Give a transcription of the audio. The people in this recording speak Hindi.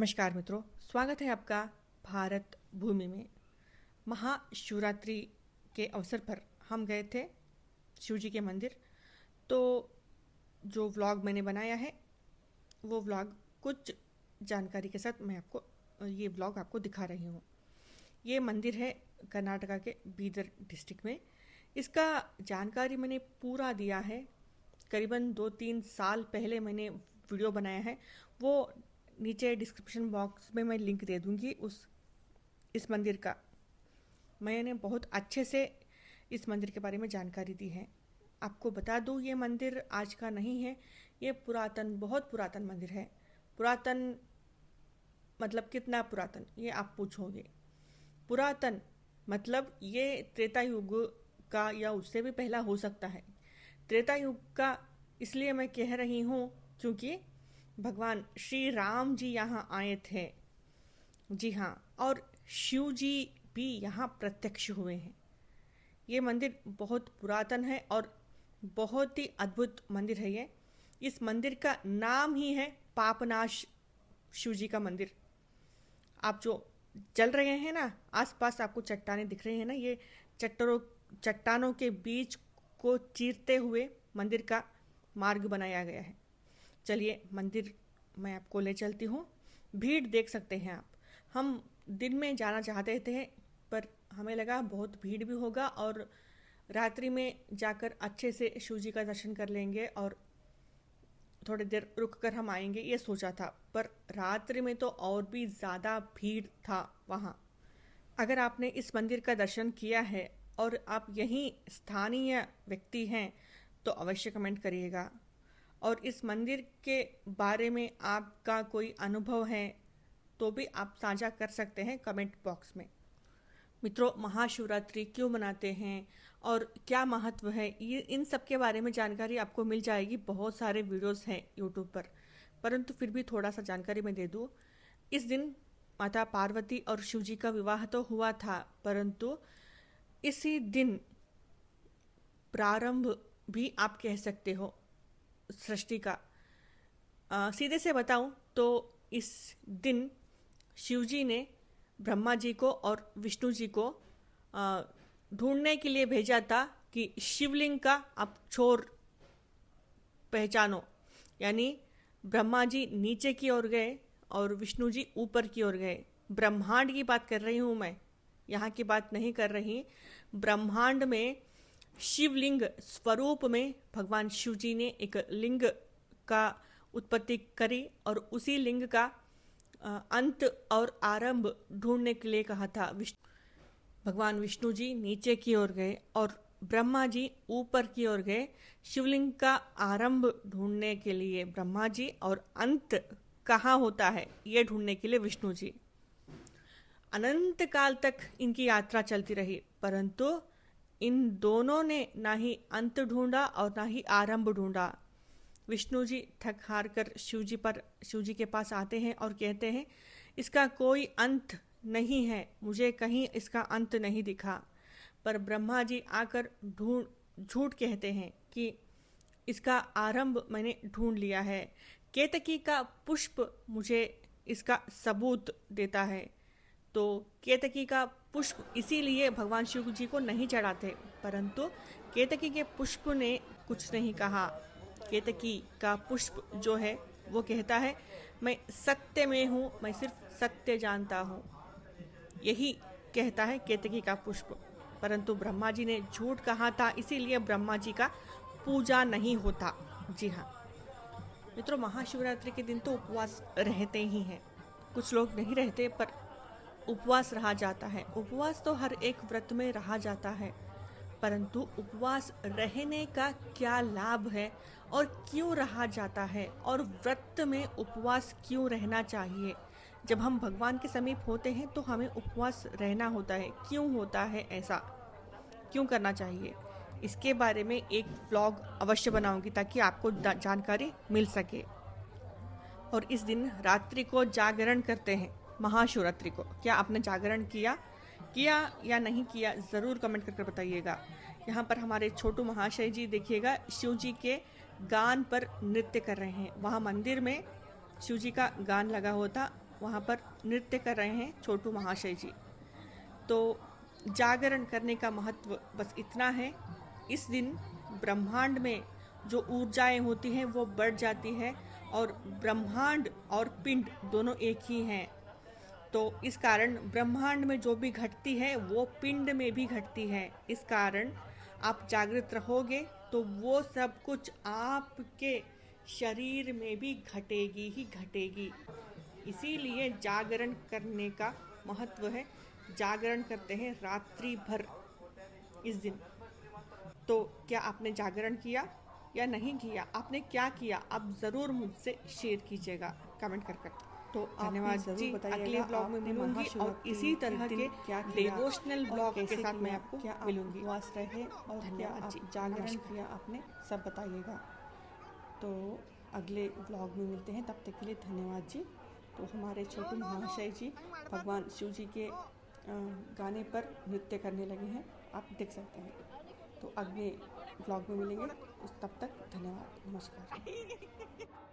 नमस्कार मित्रों, स्वागत है आपका भारत भूमि में। महाशिवरात्रि के अवसर पर हम गए थे शिव जी के मंदिर। तो जो व्लॉग मैंने बनाया है वो व्लॉग कुछ जानकारी के साथ मैं आपको ये व्लॉग आपको दिखा रही हूँ। ये मंदिर है कर्नाटका के बीदर डिस्ट्रिक्ट में। इसका जानकारी मैंने पूरा दिया है, करीबन 2-3 साल पहले मैंने वीडियो बनाया है। वो नीचे डिस्क्रिप्शन बॉक्स में मैं लिंक दे दूंगी इस मंदिर का। मैंने बहुत अच्छे से इस मंदिर के बारे में जानकारी दी है। आपको बता दूं, ये मंदिर आज का नहीं है, ये पुरातन, बहुत पुरातन मंदिर है। पुरातन मतलब कितना पुरातन, ये आप पूछोगे। पुरातन मतलब ये त्रेता युग का या उससे भी पहला हो सकता है। त्रेता युग का इसलिए मैं कह रही हूँ क्योंकि भगवान श्री राम जी यहाँ आए थे। जी हाँ, और शिव जी भी यहाँ प्रत्यक्ष हुए हैं। ये मंदिर बहुत पुरातन है और बहुत ही अद्भुत मंदिर है ये। इस मंदिर का नाम ही है पापनाश शिव जी का मंदिर। आप जो चल रहे हैं ना, आसपास आपको चट्टानें दिख रही हैं ना, ये चट्टानों के बीच को चीरते हुए मंदिर का मार्ग बनाया गया है। चलिए मंदिर मैं आपको ले चलती हूँ। भीड़ देख सकते हैं आप। हम दिन में जाना चाहते थे पर हमें लगा बहुत भीड़ भी होगा और रात्रि में जाकर अच्छे से शिव जी का दर्शन कर लेंगे और थोड़ी देर रुक कर हम आएंगे, ये सोचा था। पर रात्रि में तो और भी ज़्यादा भीड़ था वहाँ। अगर आपने इस मंदिर का दर्शन किया है और आप यहीं स्थानीय व्यक्ति हैं तो अवश्य कमेंट करिएगा। और इस मंदिर के बारे में आपका कोई अनुभव है तो भी आप साझा कर सकते हैं कमेंट बॉक्स में। मित्रों, महाशिवरात्रि क्यों मनाते हैं और क्या महत्व है, ये इन सब के बारे में जानकारी आपको मिल जाएगी। बहुत सारे वीडियोस हैं यूट्यूब पर, परंतु फिर भी थोड़ा सा जानकारी मैं दे दूँ। इस दिन माता पार्वती और शिव जी का विवाह तो हुआ था, परंतु इसी दिन प्रारंभ भी आप कह सकते हो सृष्टि का। सीधे से बताऊं तो इस दिन शिव जी ने ब्रह्मा जी को और विष्णु जी को ढूंढने के लिए भेजा था कि शिवलिंग का आप छोर पहचानो। यानी ब्रह्मा जी नीचे की ओर गए और विष्णु जी ऊपर की ओर गए। ब्रह्मांड की बात कर रही हूँ मैं, यहाँ की बात नहीं कर रही। ब्रह्मांड में शिवलिंग स्वरूप में भगवान शिव जी ने एक लिंग का उत्पत्ति करी और उसी लिंग का अंत और आरंभ ढूंढने के लिए कहा था। भगवान विष्णु जी नीचे की ओर गए और ब्रह्मा जी ऊपर की ओर गए शिवलिंग का आरंभ ढूंढने के लिए ब्रह्मा जी, और अंत कहाँ होता है ये ढूंढने के लिए विष्णु जी। अनंत काल तक इनकी यात्रा चलती रही, परंतु इन दोनों ने ना ही अंत ढूंढा और ना ही आरंभ ढूंढा। विष्णु जी थक हार कर शिव जी के पास आते हैं और कहते हैं इसका कोई अंत नहीं है, मुझे कहीं इसका अंत नहीं दिखा। पर ब्रह्मा जी आकर झूठ कहते हैं कि इसका आरंभ मैंने ढूंढ लिया है। केतकी का पुष्प मुझे इसका सबूत देता है। तो केतकी का पुष्प इसीलिए भगवान शिव जी को नहीं चढ़ाते, परंतु केतकी के पुष्प ने कुछ नहीं कहा। केतकी का पुष्प जो है वो कहता है मैं सत्य में हूँ, मैं सिर्फ सत्य जानता हूँ, यही कहता है केतकी का पुष्प। परंतु ब्रह्मा जी ने झूठ कहा था, इसीलिए ब्रह्मा जी का पूजा नहीं होता। जी हाँ मित्रों, महाशिवरात्रि के दिन तो उपवास रहते ही हैं। कुछ लोग नहीं रहते पर उपवास रहा जाता है। उपवास तो हर एक व्रत में रहा जाता है, परंतु उपवास रहने का क्या लाभ है और क्यों रहा जाता है, और व्रत में उपवास क्यों रहना चाहिए। जब हम भगवान के समीप होते हैं तो हमें उपवास रहना होता है। क्यों होता है ऐसा, क्यों करना चाहिए, इसके बारे में एक व्लॉग अवश्य बनाऊंगी ताकि आपको जानकारी मिल सके। और इस दिन रात्रि को जागरण करते हैं, महाशिवरात्रि को। क्या आपने जागरण किया या नहीं किया, ज़रूर कमेंट करके बताइएगा। यहाँ पर हमारे छोटू महाशय जी देखिएगा शिव जी के गान पर नृत्य कर रहे हैं। वहाँ मंदिर में शिव जी का गान लगा हुआ था वहाँ पर नृत्य कर रहे हैं छोटू महाशय जी। तो जागरण करने का महत्व बस इतना है, इस दिन ब्रह्मांड में जो ऊर्जाएं होती हैं वो बढ़ जाती है और ब्रह्मांड और पिंड दोनों एक ही हैं। तो इस कारण ब्रह्मांड में जो भी घटती है वो पिंड में भी घटती है। इस कारण आप जागृत रहोगे तो वो सब कुछ आपके शरीर में भी घटेगी ही घटेगी। इसीलिए जागरण करने का महत्व है। जागरण करते हैं रात्रि भर इस दिन। तो क्या आपने जागरण किया या नहीं किया, आपने क्या किया, आप ज़रूर मुझसे शेयर कीजिएगा कमेंट कर। तो धन्यवाद जी। अगले ब्लॉग में मिलूंगी और इसी तरह के डिवोशनल ब्लॉग के साथ मैं आपको मिलूंगी। उपवास रहे और क्या आप जागरण किया आपने, सब बताइएगा। तो अगले ब्लॉग में मिलते हैं, तब तक के लिए धन्यवाद जी। तो हमारे छोटू महाशय जी भगवान शिव जी के गाने पर नृत्य करने लगे हैं, आप देख सकते हैं। तो अगले ब्लॉग में मिलेंगे, तब तक धन्यवाद, नमस्कार।